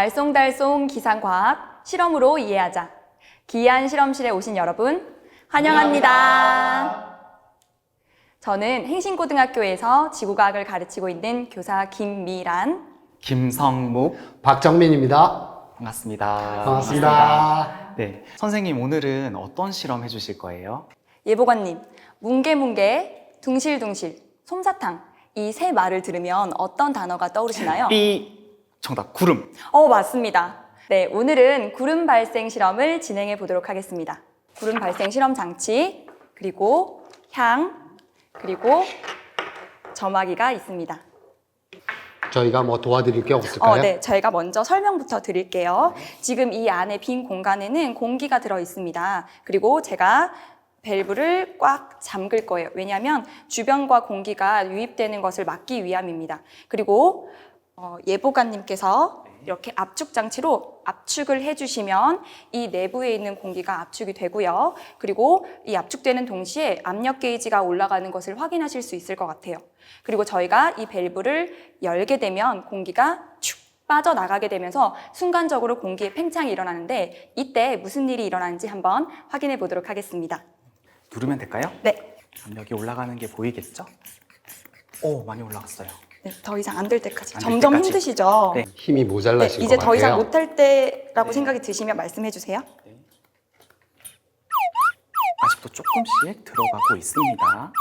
알쏭달쏭 기상과학 실험으로 이해하자. 기이한 실험실에 오신 여러분 환영합니다. 저는 행신고등학교에서 지구과학을 가르치고 있는 교사 김미란, 김성묵, 박정민입니다. 반갑습니다. 반갑습니다. 네, 선생님 오늘은 어떤 실험 해주실 거예요? 예보관님, 뭉게뭉게, 둥실둥실, 솜사탕 이 세 말을 들으면 어떤 단어가 떠오르시나요? 정답, 구름. 맞습니다. 네, 오늘은 구름 발생 실험을 진행해 보도록 하겠습니다. 구름 발생 실험 장치, 그리고 향, 그리고 점화기가 있습니다. 저희가 뭐 도와드릴 게 없을까요? 네, 저희가 먼저 설명부터 드릴게요. 지금 이 안에 빈 공간에는 공기가 들어 있습니다. 그리고 제가 밸브를 꽉 잠글 거예요. 왜냐하면 주변과 공기가 유입되는 것을 막기 위함입니다. 그리고 예보관님께서 이렇게 압축 장치로 압축을 해주시면 이 내부에 있는 공기가 압축이 되고요. 그리고 이 압축되는 동시에 압력 게이지가 올라가는 것을 확인하실 수 있을 것 같아요. 그리고 저희가 이 밸브를 열게 되면 공기가 축 빠져나가게 되면서 순간적으로 공기의 팽창이 일어나는데 이때 무슨 일이 일어나는지 한번 확인해 보도록 하겠습니다. 누르면 될까요? 네. 압력이 올라가는 게 보이겠죠? 오, 많이 올라갔어요. 네, 더 이상 안 될 때까지. 안될 점점 때까지. 힘드시죠? 네. 힘이 모자라실 이제 것 더 이상 같아요. 못할 때라고 네. 생각이 드시면 말씀해 주세요. 아직도 조금씩 들어가고 있습니다.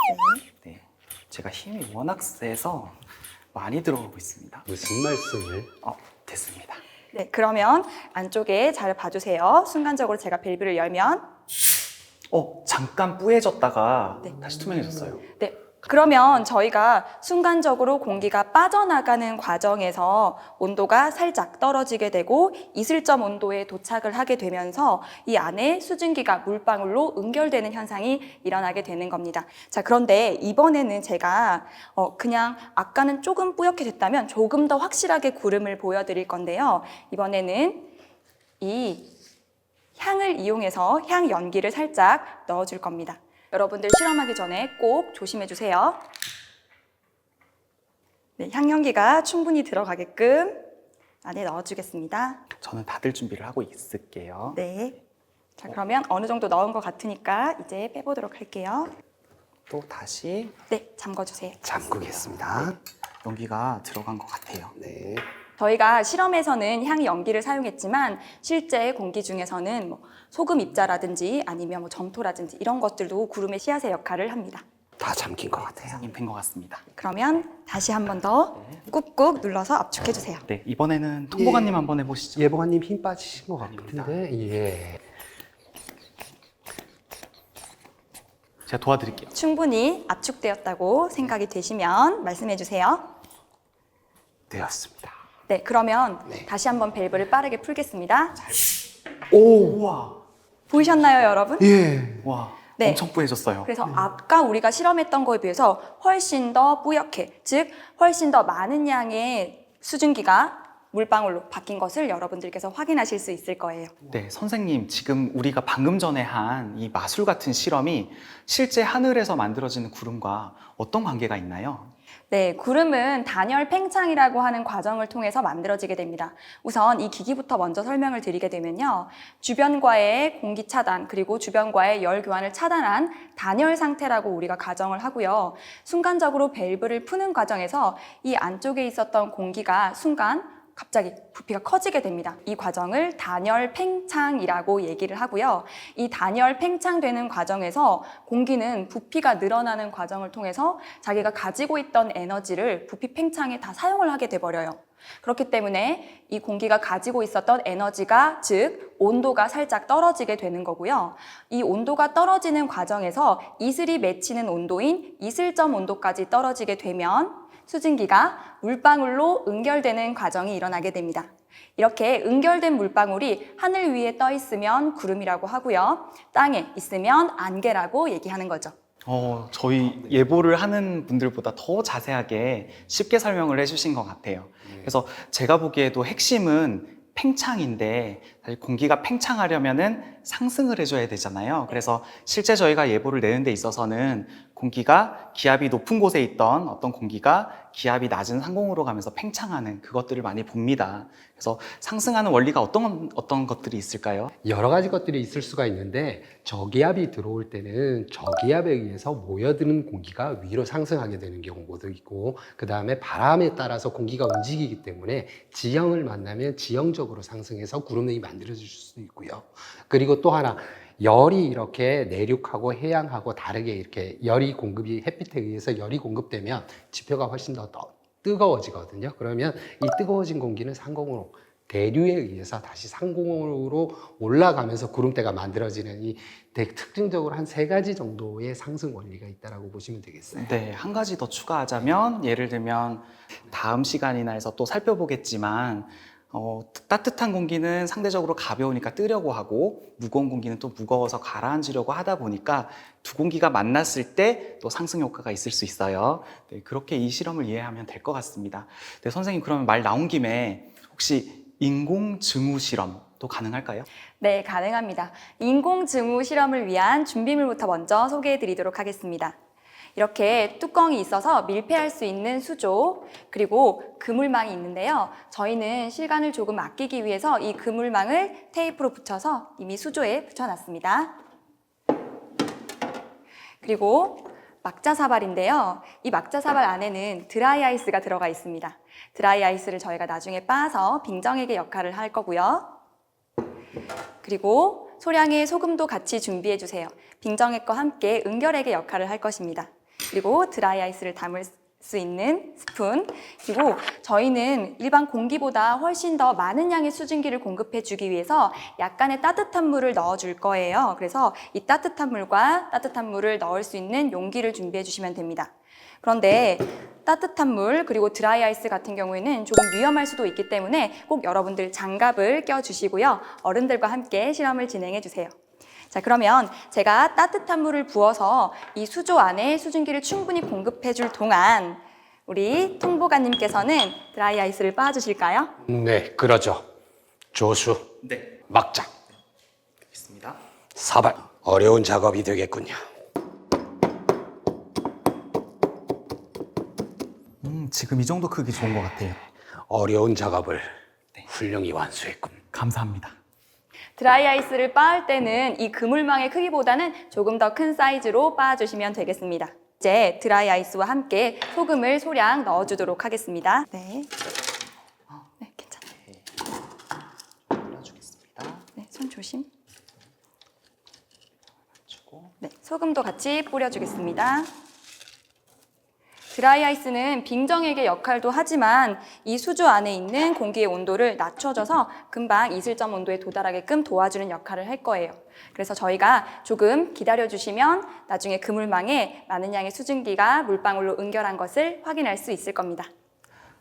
네. 네, 제가 힘이 워낙 세서 많이 들어가고 있습니다. 무슨 말씀을? 됐습니다. 네, 그러면 안쪽에 잘 봐주세요. 순간적으로 제가 밸브를 열면 잠깐 뿌얘졌다가 네. 다시 투명해졌어요. 네, 그러면 저희가 순간적으로 공기가 빠져나가는 과정에서 온도가 살짝 떨어지게 되고 이슬점 온도에 도착을 하게 되면서 이 안에 수증기가 물방울로 응결되는 현상이 일어나게 되는 겁니다. 자, 그런데 이번에는 제가 그냥 아까는 조금 뿌옇게 됐다면 조금 더 확실하게 구름을 보여드릴 건데요. 이번에는 이 향을 이용해서 향 연기를 살짝 넣어줄 겁니다. 여러분들 실험하기 전에 꼭 조심해 주세요. 네, 향 연기가 충분히 들어가게끔 안에 넣어주겠습니다. 저는 닫을 준비를 하고 있을게요. 네. 자, 그러면 어느 정도 넣은 것 같으니까 이제 빼보도록 할게요. 또 다시 네, 잠궈주세요. 잠그겠습니다. 연기가 들어간 것 같아요. 네. 저희가 실험에서는 향 연기를 사용했지만 실제 공기 중에서는 소금 입자라든지 아니면 점토라든지 이런 것들도 구름의 씨앗의 역할을 합니다. 다 잠긴 것 같아요. 선생님 된 것 같습니다. 그러면 다시 한 번 더 꾹꾹 눌러서 압축해 주세요. 네, 이번에는 통보관님 한번 해보시죠. 예보관님 힘 빠지신 것 같은데, 예. 제가 도와드릴게요. 충분히 압축되었다고 생각이 되시면 말씀해 주세요. 되었습니다. 네, 그러면 네. 다시 한번 밸브를 빠르게 풀겠습니다. 오! 우와, 보이셨나요, 여러분? 예. 와, 네. 엄청 뿌얘졌어요. 그래서 아까 우리가 실험했던 거에 비해서 훨씬 더 뿌옇게, 즉 훨씬 더 많은 양의 수증기가 물방울로 바뀐 것을 여러분들께서 확인하실 수 있을 거예요. 네, 선생님, 지금 우리가 방금 전에 한 이 마술 같은 실험이 실제 하늘에서 만들어지는 구름과 어떤 관계가 있나요? 네, 구름은 단열 팽창이라고 하는 과정을 통해서 만들어지게 됩니다. 우선 이 기기부터 먼저 설명을 드리게 되면요. 주변과의 공기 차단, 그리고 주변과의 열 교환을 차단한 단열 상태라고 우리가 가정을 하고요. 순간적으로 밸브를 푸는 과정에서 이 안쪽에 있었던 공기가 순간 갑자기 부피가 커지게 됩니다. 이 과정을 단열 팽창이라고 얘기를 하고요. 이 단열 팽창되는 과정에서 공기는 부피가 늘어나는 과정을 통해서 자기가 가지고 있던 에너지를 부피 팽창에 다 사용을 하게 돼버려요. 그렇기 때문에 이 공기가 가지고 있었던 에너지가, 즉 온도가 살짝 떨어지게 되는 거고요. 이 온도가 떨어지는 과정에서 이슬이 맺히는 온도인 이슬점 온도까지 떨어지게 되면 수증기가 물방울로 응결되는 과정이 일어나게 됩니다. 이렇게 응결된 물방울이 하늘 위에 떠 있으면 구름이라고 하고요. 땅에 있으면 안개라고 얘기하는 거죠. 저희 예보를 하는 분들보다 더 자세하게 쉽게 설명을 해주신 것 같아요. 그래서 제가 보기에도 핵심은 팽창인데 사실 공기가 팽창하려면은 상승을 해줘야 되잖아요. 그래서 실제 저희가 예보를 내는 데 있어서는 공기가 기압이 높은 곳에 있던 어떤 공기가 기압이 낮은 상공으로 가면서 팽창하는 그것들을 많이 봅니다. 그래서 상승하는 원리가 어떤 것들이 있을까요? 여러 가지 것들이 있을 수가 있는데 저기압이 들어올 때는 저기압에 의해서 모여드는 공기가 위로 상승하게 되는 경우도 있고 그 다음에 바람에 따라서 공기가 움직이기 때문에 지형을 만나면 지형적으로 상승해서 구름이 만들어질 수도 있고요. 그리고 또 하나 열이 이렇게 내륙하고 해양하고 다르게 이렇게 열이 공급이 햇빛에 의해서 열이 공급되면 지표가 훨씬 더 뜨거워지거든요. 그러면 이 뜨거워진 공기는 상공으로 대류에 의해서 다시 상공으로 올라가면서 구름대가 만들어지는 이 특징적으로 한 3가지 정도의 상승 원리가 있다고 보시면 되겠어요. 네, 한 가지 더 추가하자면 예를 들면 다음 시간이나 해서 또 살펴보겠지만 따뜻한 공기는 상대적으로 가벼우니까 뜨려고 하고 무거운 공기는 또 무거워서 가라앉으려고 하다 보니까 두 공기가 만났을 때 또 상승 효과가 있을 수 있어요. 네, 그렇게 이 실험을 이해하면 될 것 같습니다. 네, 선생님 그러면 말 나온 김에 혹시 인공증우 실험도 가능할까요? 네, 가능합니다. 인공증우 실험을 위한 준비물부터 먼저 소개해 드리도록 하겠습니다. 이렇게 뚜껑이 있어서 밀폐할 수 있는 수조, 그리고 그물망이 있는데요. 저희는 시간을 조금 아끼기 위해서 이 그물망을 테이프로 붙여서 이미 수조에 붙여놨습니다. 그리고 막자사발인데요. 이 막자사발 안에는 드라이 아이스가 들어가 있습니다. 드라이 아이스를 저희가 나중에 빻아서 빙정액의 역할을 할 거고요. 그리고 소량의 소금도 같이 준비해 주세요. 빙정액과 함께 응결액의 역할을 할 것입니다. 그리고 드라이 아이스를 담을 수 있는 스푼, 그리고 저희는 일반 공기보다 훨씬 더 많은 양의 수증기를 공급해 주기 위해서 약간의 따뜻한 물을 넣어 줄 거예요. 그래서 이 따뜻한 물과 따뜻한 물을 넣을 수 있는 용기를 준비해 주시면 됩니다. 그런데 따뜻한 물 그리고 드라이 아이스 같은 경우에는 조금 위험할 수도 있기 때문에 꼭 여러분들 장갑을 껴주시고요. 어른들과 함께 실험을 진행해 주세요. 자, 그러면 제가 따뜻한 물을 부어서 이 수조 안에 수증기를 충분히 공급해 줄 동안 우리 통보관님께서는 드라이 아이스를 빻아주실까요? 네, 그러죠. 조수, 네, 막자, 알겠습니다. 사발. 어려운 작업이 되겠군요. 지금 이 정도 크기 좋은 것 같아요. 어려운 작업을 훌륭히 완수했군. 감사합니다. 드라이 아이스를 빻을 때는 이 그물망의 크기보다는 조금 더 큰 사이즈로 빻아주시면 되겠습니다. 이제 드라이 아이스와 함께 소금을 소량 넣어주도록 하겠습니다. 네, 네, 괜찮아요. 넣어주겠습니다. 네, 손 조심. 주고. 네, 소금도 같이 뿌려주겠습니다. 드라이 아이스는 빙정액의 역할도 하지만 이 수조 안에 있는 공기의 온도를 낮춰줘서 금방 이슬점 온도에 도달하게끔 도와주는 역할을 할 거예요. 그래서 저희가 조금 기다려주시면 나중에 그물망에 많은 양의 수증기가 물방울로 응결한 것을 확인할 수 있을 겁니다.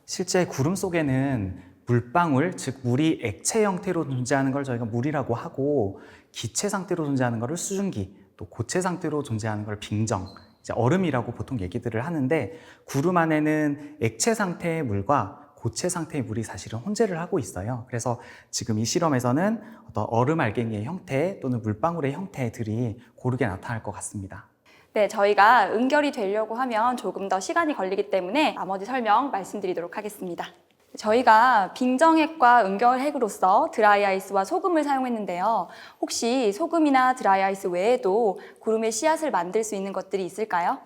실제 구름 속에는 물방울, 즉 물이 액체 형태로 존재하는 걸 저희가 물이라고 하고 기체 상태로 존재하는 것을 수증기, 또 고체 상태로 존재하는 걸 빙정, 이제 얼음이라고 보통 얘기들을 하는데 구름 안에는 액체 상태의 물과 고체 상태의 물이 사실은 혼재를 하고 있어요. 그래서 지금 이 실험에서는 어떤 얼음 알갱이의 형태 또는 물방울의 형태들이 고르게 나타날 것 같습니다. 네, 저희가 응결이 되려고 하면 조금 더 시간이 걸리기 때문에 나머지 설명 말씀드리도록 하겠습니다. 저희가 빙정액과 응결핵으로서 드라이 아이스와 소금을 사용했는데요. 혹시 소금이나 드라이 아이스 외에도 구름의 씨앗을 만들 수 있는 것들이 있을까요?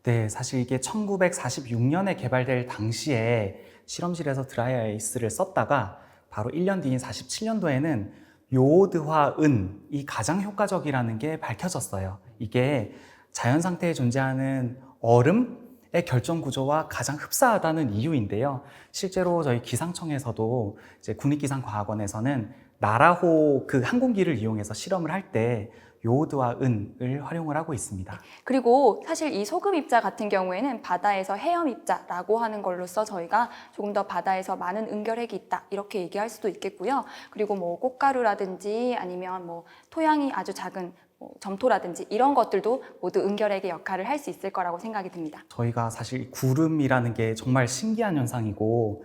네, 사실 이게 1946년에 개발될 당시에 실험실에서 드라이 아이스를 썼다가 바로 1년 뒤인 47년도에는 요오드화 은이 가장 효과적이라는 게 밝혀졌어요. 이게 자연 상태에 존재하는 얼음의 결정 구조와 가장 흡사하다는 이유인데요. 실제로 저희 기상청에서도 이제 국립기상과학원에서는 나라호 그 항공기를 이용해서 실험을 할 때 요오드와 은을 활용을 하고 있습니다. 그리고 사실 이 소금 입자 같은 경우에는 바다에서 해엄 입자라고 하는 걸로써 저희가 조금 더 바다에서 많은 응결핵이 있다 이렇게 얘기할 수도 있겠고요. 그리고 뭐 꽃가루라든지 아니면 뭐 토양이 아주 작은 점토라든지 이런 것들도 모두 응결핵의 역할을 할 수 있을 거라고 생각이 듭니다. 저희가 사실 구름이라는 게 정말 신기한 현상이고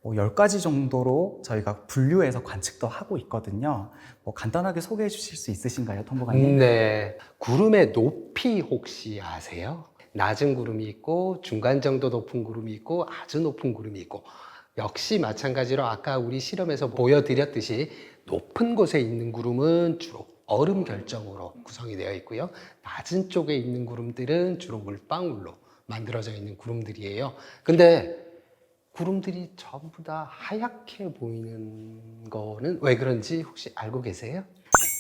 10가지 정도로 저희가 분류해서 관측도 하고 있거든요. 간단하게 소개해 주실 수 있으신가요, 통보관님? 네. 구름의 높이 혹시 아세요? 낮은 구름이 있고 중간 정도 높은 구름이 있고 아주 높은 구름이 있고 역시 마찬가지로 아까 우리 실험에서 보여드렸듯이 높은 곳에 있는 구름은 주로 얼음 결정으로 구성이 되어 있고요. 낮은 쪽에 있는 구름들은 주로 물방울로 만들어져 있는 구름들이에요. 근데 구름들이 전부 다 하얗게 보이는 거는 왜 그런지 혹시 알고 계세요?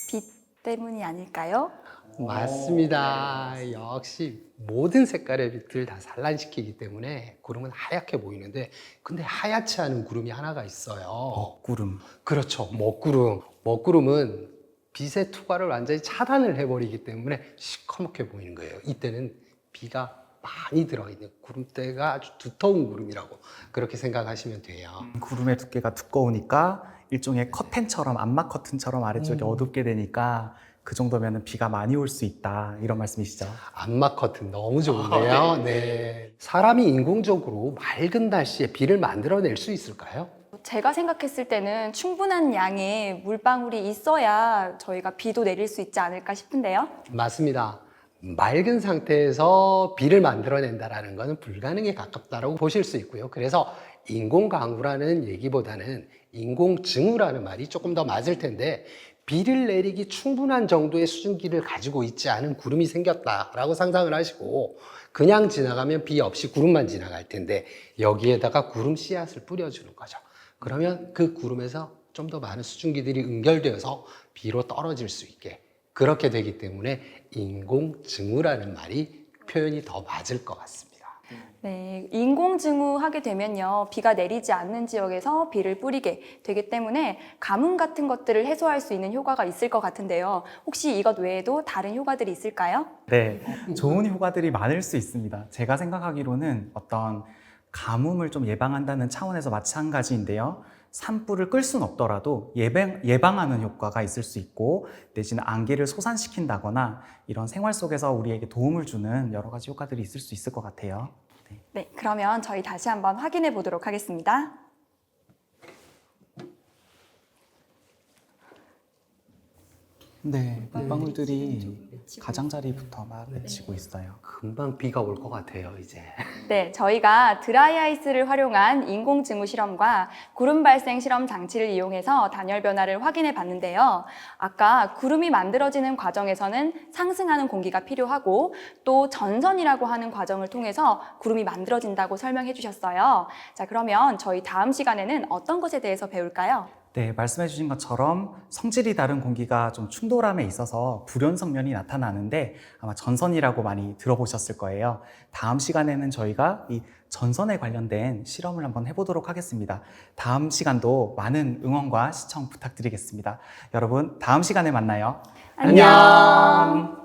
빛 때문이 아닐까요? 맞습니다. 역시 모든 색깔의 빛을 다 산란시키기 때문에 구름은 하얗게 보이는데 근데 하얗지 않은 구름이 하나가 있어요. 먹구름. 그렇죠. 먹구름. 먹구름은 빛의 투과를 완전히 차단을 해버리기 때문에 시커멓게 보이는 거예요. 이때는 비가 많이 들어있는 구름대가 아주 두터운 구름이라고 그렇게 생각하시면 돼요. 구름의 두께가 두꺼우니까 일종의 커튼처럼, 암막 커튼처럼 아래쪽이 어둡게 되니까 그 정도면 비가 많이 올 수 있다, 이런 말씀이시죠? 암막 커튼 너무 좋은데요. 네. 사람이 인공적으로 맑은 날씨에 비를 만들어낼 수 있을까요? 제가 생각했을 때는 충분한 양의 물방울이 있어야 저희가 비도 내릴 수 있지 않을까 싶은데요. 맞습니다. 맑은 상태에서 비를 만들어낸다는 것은 불가능에 가깝다고 보실 수 있고요. 그래서 인공강우라는 얘기보다는 인공증우라는 말이 조금 더 맞을 텐데 비를 내리기 충분한 정도의 수증기를 가지고 있지 않은 구름이 생겼다라고 상상을 하시고 그냥 지나가면 비 없이 구름만 지나갈 텐데 여기에다가 구름 씨앗을 뿌려주는 거죠. 그러면 그 구름에서 좀 더 많은 수증기들이 응결되어서 비로 떨어질 수 있게 그렇게 되기 때문에 인공증우라는 말이 표현이 더 맞을 것 같습니다. 네, 인공증우 하게 되면요, 비가 내리지 않는 지역에서 비를 뿌리게 되기 때문에 가뭄 같은 것들을 해소할 수 있는 효과가 있을 것 같은데요. 혹시 이것 외에도 다른 효과들이 있을까요? 네, 좋은 효과들이 많을 수 있습니다. 제가 생각하기로는 어떤 가뭄을 좀 예방한다는 차원에서 마찬가지인데요. 산불을 끌 수는 없더라도 예방하는 효과가 있을 수 있고 내지는 안개를 솟아시킨다거나 이런 생활 속에서 우리에게 도움을 주는 여러 가지 효과들이 있을 수 있을 것 같아요. 네, 그러면 저희 다시 한번 확인해 보도록 하겠습니다. 네, 물방울들이 가장자리부터 막 맺히고 있어요. 금방 비가 올 것 같아요, 이제. 네, 저희가 드라이 아이스를 활용한 인공증우 실험과 구름 발생 실험 장치를 이용해서 단열 변화를 확인해 봤는데요. 아까 구름이 만들어지는 과정에서는 상승하는 공기가 필요하고 또 전선이라고 하는 과정을 통해서 구름이 만들어진다고 설명해 주셨어요. 자, 그러면 저희 다음 시간에는 어떤 것에 대해서 배울까요? 네, 말씀해 주신 것처럼 성질이 다른 공기가 좀 충돌함에 있어서 불연성 면이 나타나는데 아마 전선이라고 많이 들어보셨을 거예요. 다음 시간에는 저희가 이 전선에 관련된 실험을 한번 해보도록 하겠습니다. 다음 시간도 많은 응원과 시청 부탁드리겠습니다. 여러분, 다음 시간에 만나요. 안녕.